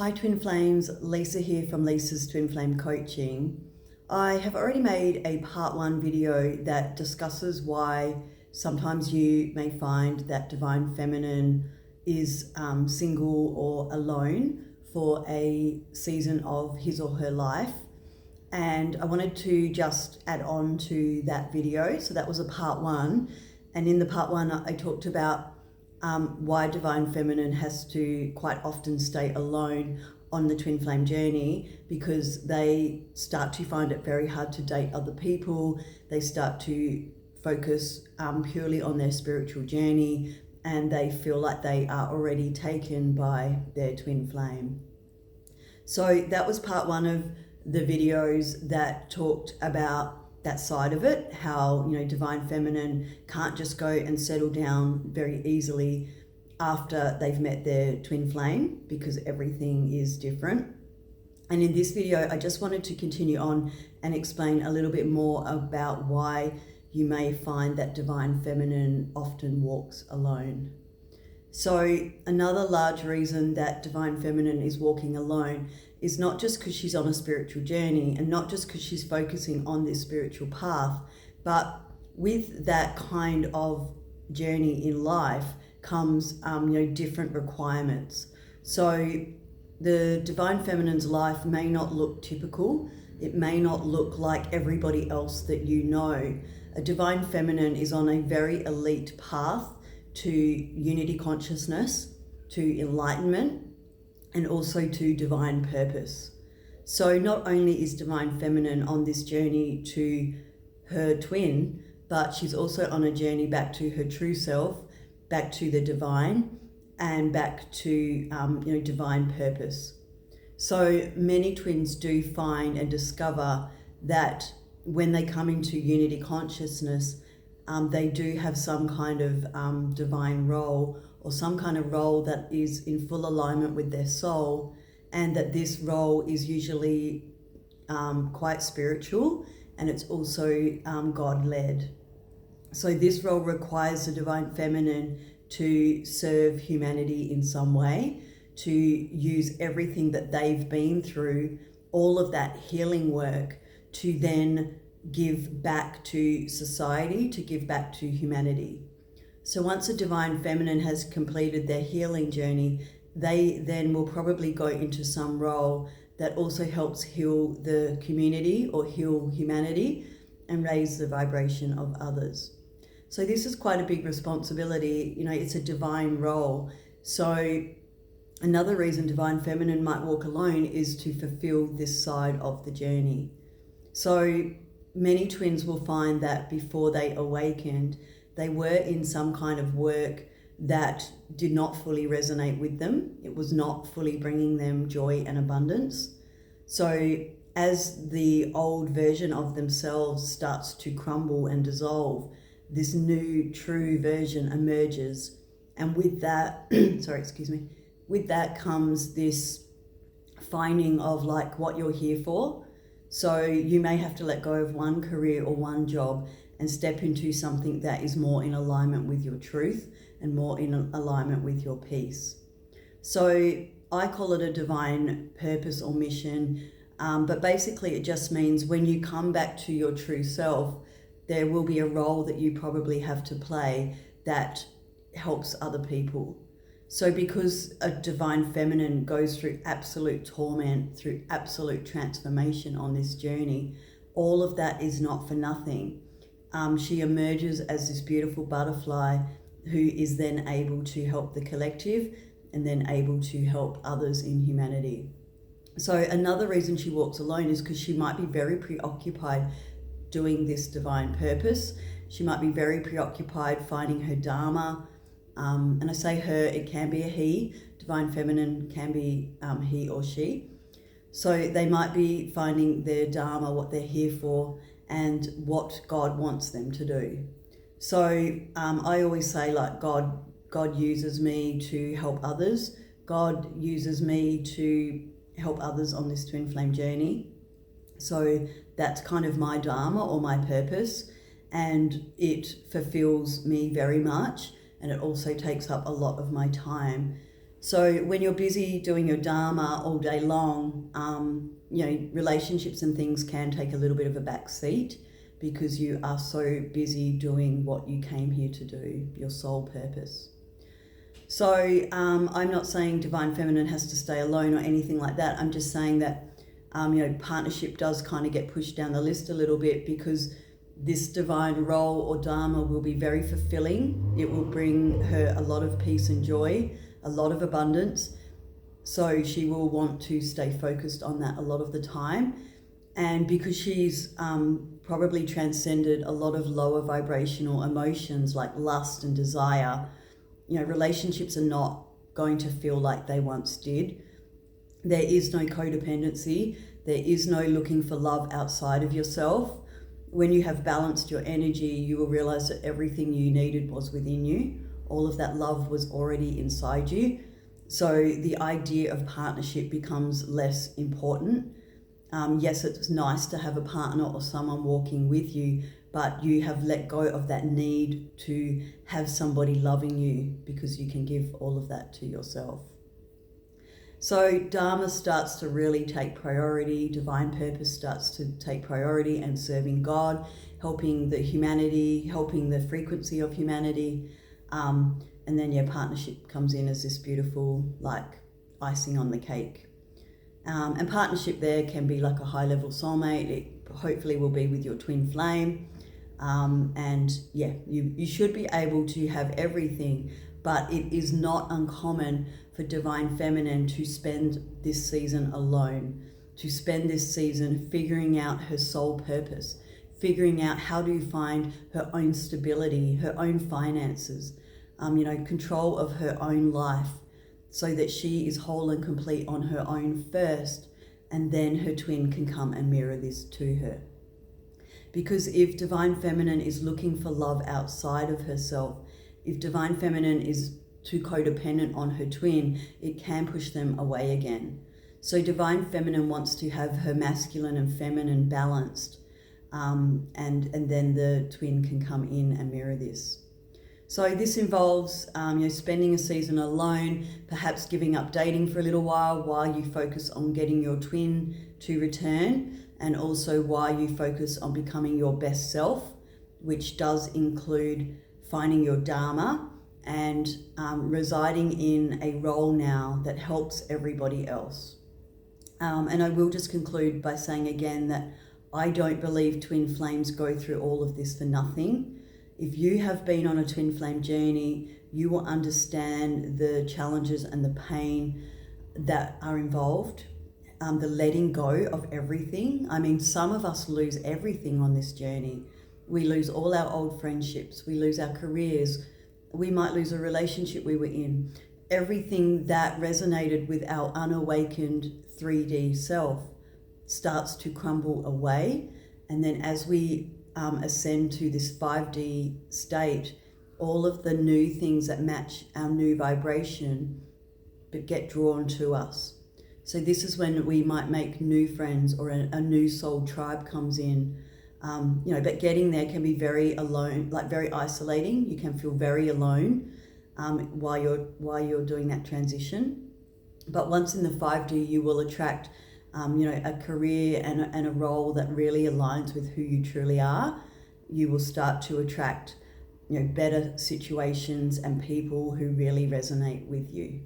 Hi Twin Flames, Lisa here from Lisa's Twin Flame Coaching. I have already made a part 1 video that discusses why sometimes you may find that Divine Feminine is single or alone for a season of his or her life. And I wanted to just add on to that video. So that was a part 1. And in the part 1, I talked about why Divine Feminine has to quite often stay alone on the twin flame journey, because they start to find it very hard to date other people. They start to focus purely on their spiritual journey, and they feel like they are already taken by their twin flame. So that was part 1 of the videos that talked about that side of it, how, you know, Divine Feminine can't just go and settle down very easily after they've met their twin flame, because everything is different. And in this video, I just wanted to continue on and explain a little bit more about why you may find that Divine Feminine often walks alone. So another large reason that Divine Feminine is walking alone is not just because she's on a spiritual journey and not just because she's focusing on this spiritual path, but with that kind of journey in life comes different requirements. So the Divine Feminine's life may not look typical. It may not look like everybody else that you know. A Divine Feminine is on a very elite path to unity consciousness, to enlightenment, and also to divine purpose. So not only is Divine Feminine on this journey to her twin, but she's also on a journey back to her true self, back to the divine, and back to divine purpose. So many twins do find and discover that when they come into unity consciousness, they do have some kind of divine role, or some kind of role that is in full alignment with their soul, and that this role is usually quite spiritual, and it's also God-led. So this role requires the Divine Feminine to serve humanity in some way, to use everything that they've been through, all of that healing work, to then give back to society, to give back to humanity. So once a Divine Feminine has completed their healing journey, they then will probably go into some role that also helps heal the community or heal humanity and raise the vibration of others. So this is quite a big responsibility. You know, it's a divine role. So another reason Divine Feminine might walk alone is to fulfill this side of the journey. So many twins will find that before they awakened, they were in some kind of work that did not fully resonate with them. It was not fully bringing them joy and abundance. So as the old version of themselves starts to crumble and dissolve, this new true version emerges. And with that, with that comes this finding of like what you're here for. So you may have to let go of one career or one job and step into something that is more in alignment with your truth and more in alignment with your peace. So I call it a divine purpose or mission, but basically it just means when you come back to your true self, there will be a role that you probably have to play that helps other people. So because a Divine Feminine goes through absolute torment, through absolute transformation on this journey, all of that is not for nothing. She emerges as this beautiful butterfly who is then able to help the collective and then able to help others in humanity. So another reason she walks alone is because she might be very preoccupied doing this divine purpose. She might be very preoccupied finding her dharma. And I say her, it can be a he. Divine Feminine can be he or she. So they might be finding their dharma, what they're here for, and what God wants them to do. So I always say, like, God uses me to help others. God uses me to help others on this twin flame journey. So that's kind of my dharma or my purpose, and it fulfills me very much. And it also takes up a lot of my time. So when you're busy doing your dharma all day long, relationships and things can take a little bit of a back seat because you are so busy doing what you came here to do, your soul purpose. So I'm not saying divine feminine has to stay alone or anything like that. I'm just saying that partnership does kind of get pushed down the list a little bit because this divine role or dharma will be very fulfilling. It will bring her a lot of peace and joy, a lot of abundance. So she will want to stay focused on that a lot of the time. And because she's probably transcended a lot of lower vibrational emotions like lust and desire, relationships are not going to feel like they once did. There is no codependency. There is no looking for love outside of yourself. When you have balanced your energy, you will realize that everything you needed was within you. All of that love was already inside you. So the idea of partnership becomes less important. Yes, it's nice to have a partner or someone walking with you, but you have let go of that need to have somebody loving you because you can give all of that to yourself. So Dharma starts to really take priority, divine purpose starts to take priority, and serving God, helping the humanity, helping the frequency of humanity. And then partnership comes in as this beautiful icing on the cake. And partnership there can be like a high-level soulmate. It hopefully will be with your twin flame. You should be able to have everything, but it is not uncommon for divine feminine to spend this season alone, to spend this season figuring out her soul purpose, figuring out how to find her own stability, her own finances, control of her own life, so that she is whole and complete on her own first, and then her twin can come and mirror this to her. Because if divine feminine is looking for love outside of herself, if divine feminine is too codependent on her twin, it can push them away again. So divine feminine wants to have her masculine and feminine balanced, and then the twin can come in and mirror this. So this involves spending a season alone, perhaps giving up dating for a little while you focus on getting your twin to return, and also while you focus on becoming your best self, which does include finding your dharma and residing in a role now that helps everybody else. And I will just conclude by saying again that I don't believe twin flames go through all of this for nothing. If you have been on a twin flame journey, you will understand the challenges and the pain that are involved, the letting go of everything. I mean, some of us lose everything on this journey. We lose all our old friendships, we lose our careers, we might lose a relationship we were in. Everything that resonated with our unawakened 3D self starts to crumble away. And then as we ascend to this 5D state, all of the new things that match our new vibration but get drawn to us. So this is when we might make new friends, or a new soul tribe comes in. But getting there can be very alone, very isolating. You can feel very alone while you're doing that transition. But once in the 5D, you will attract a career and a role that really aligns with who you truly are. You will start to attract better situations and people who really resonate with you.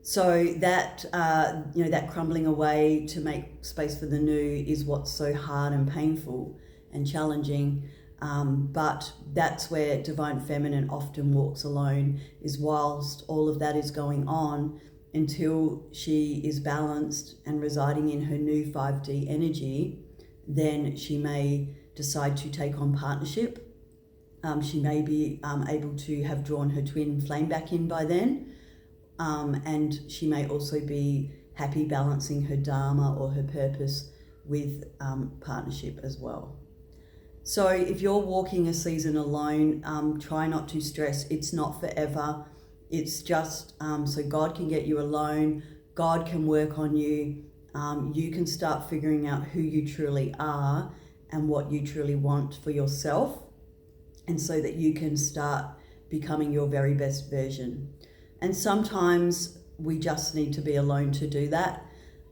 So that that crumbling away to make space for the new is what's so hard and painful and challenging. But that's where divine feminine often walks alone, is whilst all of that is going on, until she is balanced and residing in her new 5D energy. Then she may decide to take on partnership. She may be able to have drawn her twin flame back in by then. And she may also be happy balancing her dharma or her purpose with partnership as well. So if you're walking a season alone, try not to stress. It's not forever. It's just so God can get you alone. God can work on you. You can start figuring out who you truly are and what you truly want for yourself, and so that you can start becoming your very best version. And sometimes we just need to be alone to do that.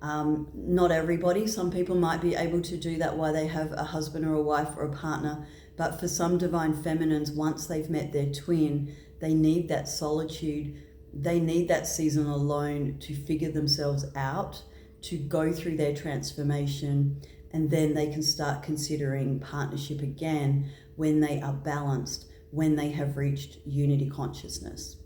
Not everybody. Some people might be able to do that while they have a husband or a wife or a partner. But for some divine feminines, once they've met their twin, they need that solitude. They need that season alone to figure themselves out, to go through their transformation, and then they can start considering partnership again when they are balanced, when they have reached unity consciousness.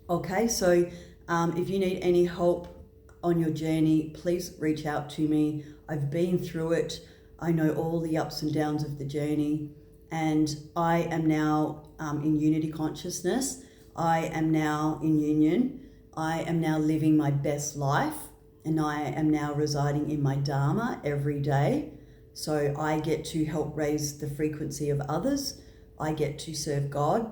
Okay, so if you need any help on your journey, please reach out to me. I've been through it. I know all the ups and downs of the journey, and I am now in unity consciousness. I am now in union. I am now living my best life, and I am now residing in my dharma every day. So I get to help raise the frequency of others. I get to serve God,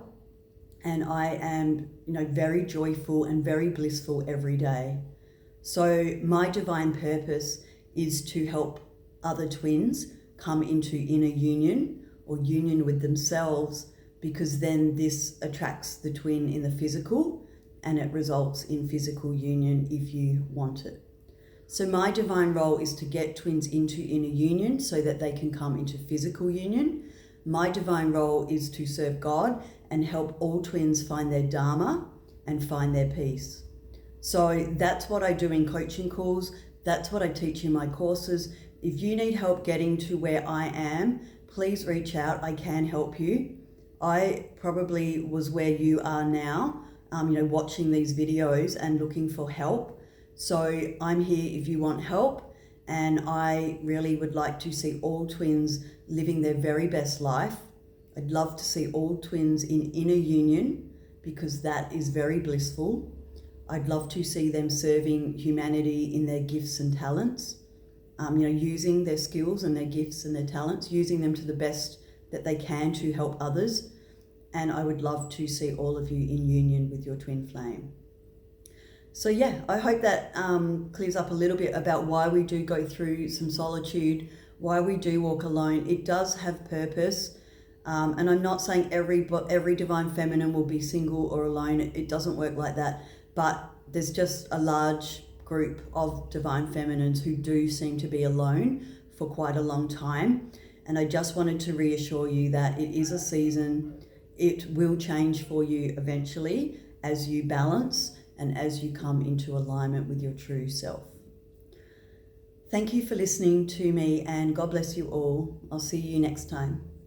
and I am, very joyful and very blissful every day. So my divine purpose is to help other twins come into inner union or union with themselves, because then this attracts the twin in the physical and it results in physical union if you want it. So my divine role is to get twins into inner union so that they can come into physical union. My divine role is to serve God and help all twins find their dharma and find their peace. So that's what I do in coaching calls. That's what I teach in my courses. If you need help getting to where I am, please reach out. I can help you. I probably was where you are now, watching these videos and looking for help. So I'm here if you want help, and I really would like to see all twins living their very best life. I'd love to see all twins in inner union, because that is very blissful. I'd love to see them serving humanity in their gifts and talents, using their skills and their gifts and their talents, using them to the best that they can to help others. And I would love to see all of you in union with your twin flame. So yeah, I hope that clears up a little bit about why we do go through some solitude, why we do walk alone. It does have purpose. And I'm not saying every divine feminine will be single or alone. It doesn't work like that. But there's just a large group of divine feminines who do seem to be alone for quite a long time. And I just wanted to reassure you that it is a season. It will change for you eventually as you balance and as you come into alignment with your true self. Thank you for listening to me, and God bless you all. I'll see you next time.